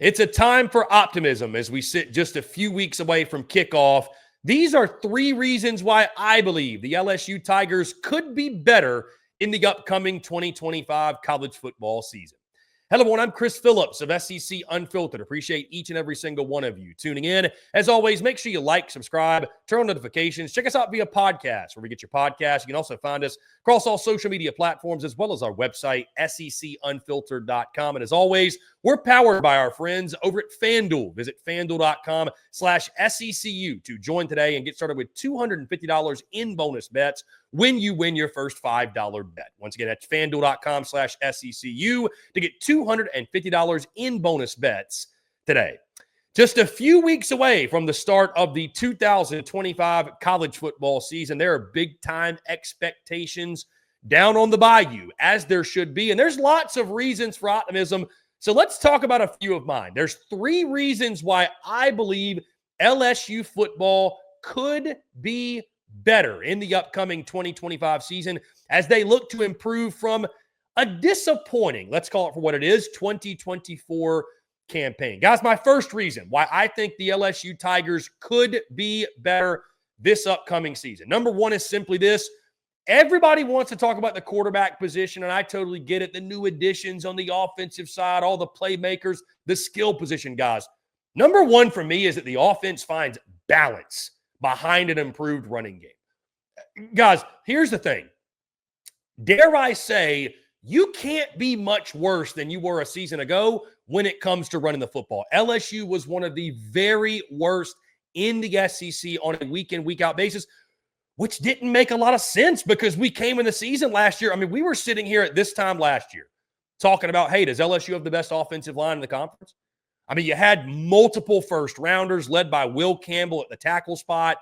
It's a time for optimism as we sit just a few weeks away from kickoff. These are 3 reasons why I believe the LSU Tigers could be better in the upcoming 2025 college football season. Hello, everyone. I'm Chris Phillips of SEC Unfiltered. Appreciate each and every single one of you tuning in. As always, make sure you like, subscribe, turn on notifications. Check us out via podcast, where we get your podcast. You can also find us across all social media platforms, as well as our website, secunfiltered.com. And as always, we're powered by our friends over at FANDUEL. Visit FANDUEL.com/SECU to join today and get started with $250 in bonus bets when you win your first $5 bet. Once again, that's FANDUEL.com/SECU to get $250 in bonus bets today. Just a few weeks away from the start of the 2025 college football season, there are big-time expectations down on the bayou, as there should be. And there's lots of reasons for optimism. So let's talk about a few of mine. There's 3 reasons why I believe LSU football could be better in the upcoming 2025 season as they look to improve from a disappointing, let's call it for what it is, 2024 campaign. Guys, my first reason why I think the LSU Tigers could be better this upcoming season. Number 1 is simply this. Everybody wants to talk about the quarterback position, and I totally get it. The new additions on the offensive side, all the playmakers, the skill position, guys. Number 1 for me is that the offense finds balance behind an improved running game. Guys, here's the thing. Dare I say, you can't be much worse than you were a season ago when it comes to running the football. LSU was one of the very worst in the SEC on a week-in, week-out basis, which didn't make a lot of sense because we came in the season last year. I mean, we were sitting here at this time last year talking about, hey, does LSU have the best offensive line in the conference? I mean, you had multiple first-rounders led by Will Campbell at the tackle spot.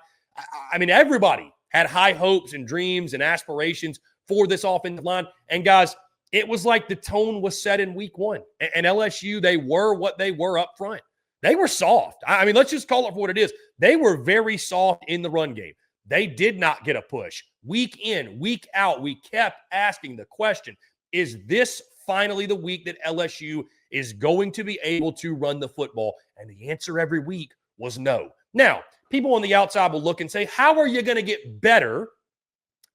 I mean, everybody had high hopes and dreams and aspirations for this offensive line. And, guys, it was like the tone was set in week 1. And LSU, they were what they were up front. They were soft. I mean, let's just call it for what it is. They were very soft in the run game. They did not get a push. Week in, week out, we kept asking the question, is this finally the week that LSU is going to be able to run the football? And the answer every week was no. Now, people on the outside will look and say, how are you going to get better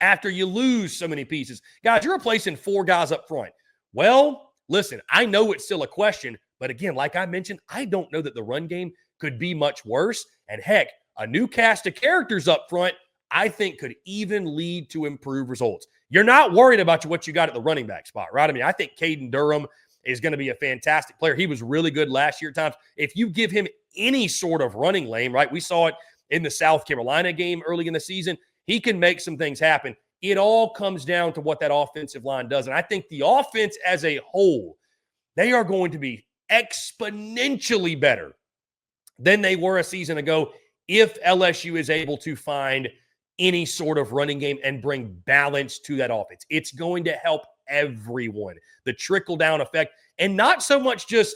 after you lose so many pieces? Guys, you're replacing 4 guys up front. Well, listen, I know it's still a question, but again, like I mentioned, I don't know that the run game could be much worse. And heck, a new cast of characters up front, I think, could even lead to improved results. You're not worried about what you got at the running back spot, right? I mean, I think Caden Durham is going to be a fantastic player. He was really good last year at times. If you give him any sort of running lane, right? We saw it in the South Carolina game early in the season. He can make some things happen. It all comes down to what that offensive line does. And I think the offense as a whole, they are going to be exponentially better than they were a season ago if LSU is able to find any sort of running game and bring balance to that offense. It's going to help everyone. The trickle-down effect, and not so much just,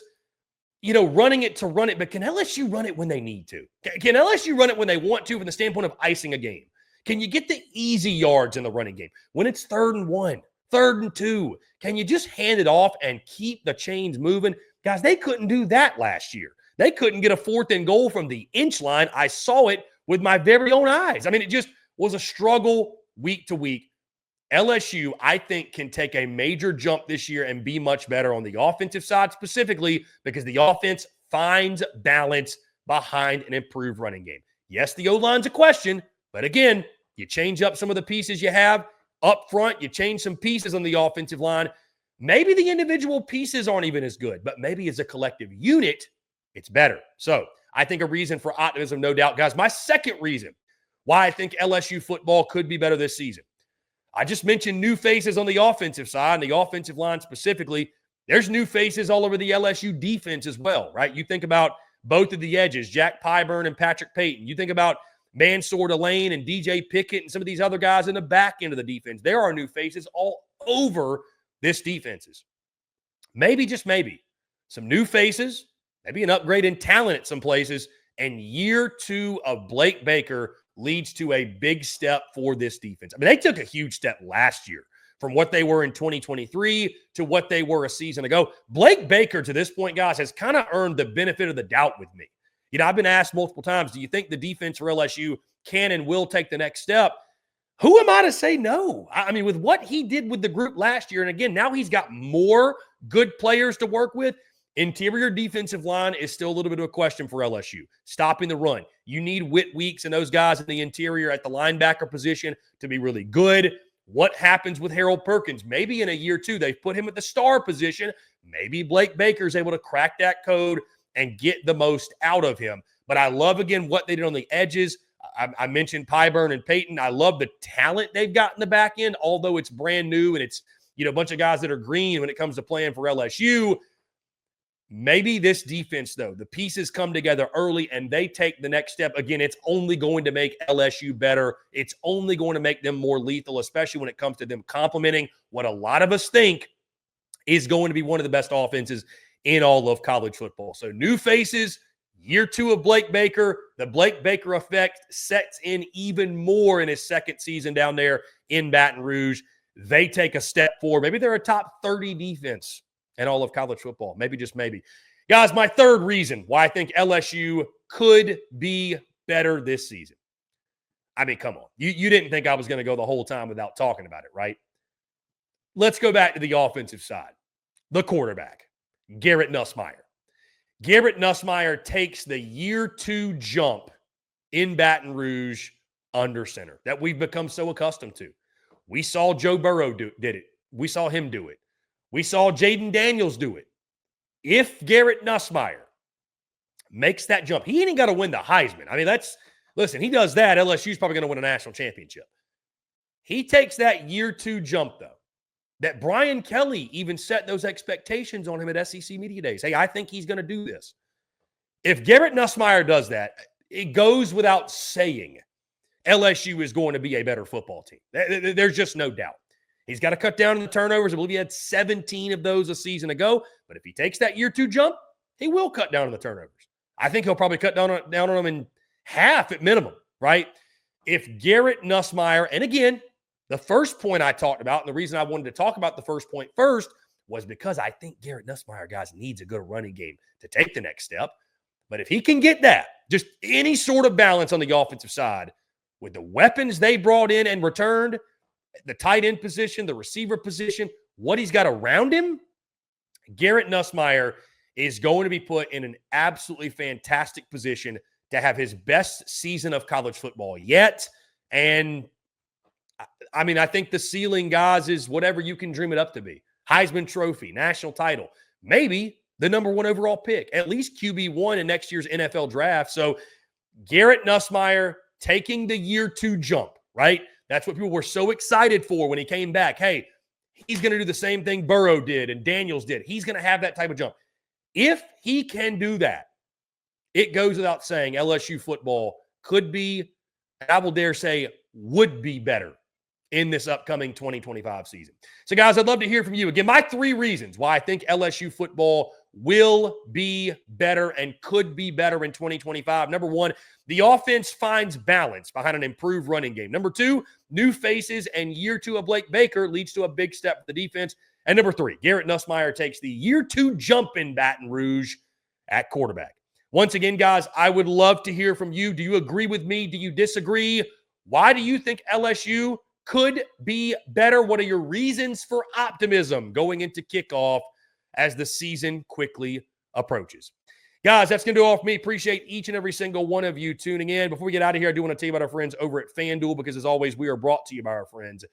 running it to run it, but can LSU run it when they need to? Can LSU run it when they want to from the standpoint of icing a game? Can you get the easy yards in the running game? When it's 3rd and 1, 3rd and 2, can you just hand it off and keep the chains moving? Guys, they couldn't do that last year. They couldn't get a 4th and goal from the inch line. I saw it with my very own eyes. I mean, it just was a struggle week to week. LSU, I think, can take a major jump this year and be much better on the offensive side specifically because the offense finds balance behind an improved running game. Yes, the O-line's a question, but again, you change up some of the pieces you have up front. You change some pieces on the offensive line. Maybe the individual pieces aren't even as good, but maybe as a collective unit, it's better. So I think a reason for optimism, no doubt. Guys, my second reason why I think LSU football could be better this season. I just mentioned new faces on the offensive side, and the offensive line specifically. There's new faces all over the LSU defense as well, right? You think about both of the edges, Jack Pyburn and Patrick Payton. You think about Mansour Delane and DJ Pickett and some of these other guys in the back end of the defense. There are new faces all over this defense. Maybe, just maybe, some new faces, maybe an upgrade in talent at some places, and year 2 of Blake Baker leads to a big step for this defense. I mean, they took a huge step last year from what they were in 2023 to what they were a season ago. Blake Baker, to this point, guys, has kind of earned the benefit of the doubt with me. You know, I've been asked multiple times, do you think the defense for LSU can and will take the next step? Who am I to say no? I mean, with what he did with the group last year, and again, now he's got more good players to work with. Interior defensive line is still a little bit of a question for LSU. Stopping the run. You need Whit Weeks and those guys in the interior at the linebacker position to be really good. What happens with Harold Perkins? Maybe in a year or two, they've put him at the star position. Maybe Blake Baker's able to crack that code and get the most out of him. But I love, again, what they did on the edges. I mentioned Pyburn and Payton. I love the talent they've got in the back end, although it's brand new and it's, you know, a bunch of guys that are green when it comes to playing for LSU. Maybe this defense, though, the pieces come together early and they take the next step. Again, it's only going to make LSU better. It's only going to make them more lethal, especially when it comes to them complementing what a lot of us think is going to be one of the best offenses in all of college football. So new faces, year 2 of Blake Baker. The Blake Baker effect sets in even more in his second season down there in Baton Rouge. They take a step forward. Maybe they're a top 30 defense in all of college football. Maybe, just maybe. Guys, my third reason why I think LSU could be better this season. I mean, come on. You didn't think I was going to go the whole time without talking about it, right? Let's go back to the offensive side. The quarterback, Garrett Nussmeier. Garrett Nussmeier takes the year 2 jump in Baton Rouge under center that we've become so accustomed to. We saw Joe Burrow did it. We saw him do it. We saw Jaden Daniels do it. If Garrett Nussmeier makes that jump, he ain't got to win the Heisman. I mean, listen, he does that, LSU's probably going to win a national championship. He takes that year 2 jump, though, that Brian Kelly even set those expectations on him at SEC Media Days. Hey, I think he's going to do this. If Garrett Nussmeier does that, it goes without saying LSU is going to be a better football team. There's just no doubt. He's got to cut down on the turnovers. I believe he had 17 of those a season ago. But if he takes that year 2 jump, he will cut down on the turnovers. I think he'll probably cut down on them in half at minimum, right? If Garrett Nussmeier, and again, the first point I talked about, and the reason I wanted to talk about the first point first was because I think Garrett Nussmeier, guys, needs a good running game to take the next step. But if he can get that, just any sort of balance on the offensive side with the weapons they brought in and returned, the tight end position, the receiver position, what he's got around him, Garrett Nussmeier is going to be put in an absolutely fantastic position to have his best season of college football yet. And I mean, I think the ceiling, guys, is whatever you can dream it up to be. Heisman Trophy, national title, maybe the number 1 overall pick, at least QB1 in next year's NFL draft. So Garrett Nussmeier taking the year 2 jump, right? That's what people were so excited for when he came back. Hey, he's going to do the same thing Burrow did and Daniels did. He's going to have that type of jump. If he can do that, it goes without saying LSU football could be, and I will dare say, would be better in this upcoming 2025 season. So, guys, I'd love to hear from you. Again, my 3 reasons why I think LSU football will be better and could be better in 2025. Number 1, the offense finds balance behind an improved running game. Number 2, new faces and year 2 of Blake Baker leads to a big step for the defense. And number 3, Garrett Nussmeier takes the year 2 jump in Baton Rouge at quarterback. Once again, guys, I would love to hear from you. Do you agree with me? Do you disagree? Why do you think LSU could be better? What are your reasons for optimism going into kickoff as the season quickly approaches? Guys, that's going to do all for me. Appreciate each and every single one of you tuning in. Before we get out of here, I do want to tell you about our friends over at FanDuel because, as always, we are brought to you by our friends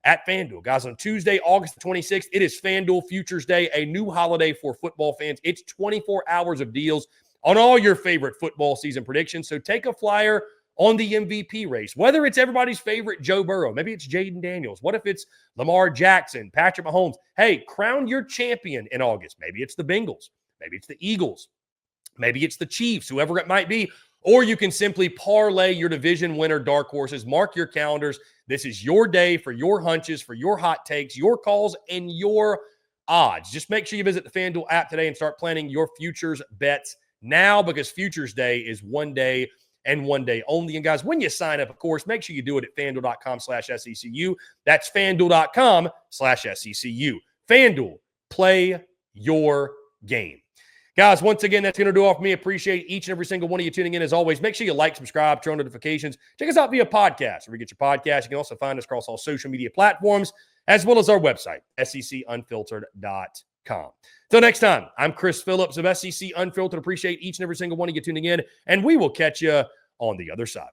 at FanDuel. Guys, on Tuesday, August 26th, it is FanDuel Futures Day, a new holiday for football fans. It's 24 hours of deals on all your favorite football season predictions. So take a flyer on the MVP race, whether it's everybody's favorite Joe Burrow, maybe it's Jaden Daniels. What if it's Lamar Jackson, Patrick Mahomes? Hey, crown your champion in August. Maybe it's the Bengals. Maybe it's the Eagles. Maybe it's the Chiefs, whoever it might be. Or you can simply parlay your division winner dark horses. Mark your calendars. This is your day for your hunches, for your hot takes, your calls, and your odds. Just make sure you visit the FanDuel app today and start planning your futures bets now, because Futures Day is one day and one day only. And guys, when you sign up, of course, make sure you do it at FANDUEL.com/SECU. That's FANDUEL.com/SECU. FANDUEL, play your game. Guys, once again, that's going to do all for me. Appreciate each and every single one of you tuning in. As always, make sure you like, subscribe, turn on notifications. Check us out via podcast. Where you get your podcast, you can also find us across all social media platforms, as well as our website, secunfiltered.com. Till next time, I'm Chris Phillips of SEC Unfiltered. Appreciate each and every single one of you tuning in, and we will catch you on the other side.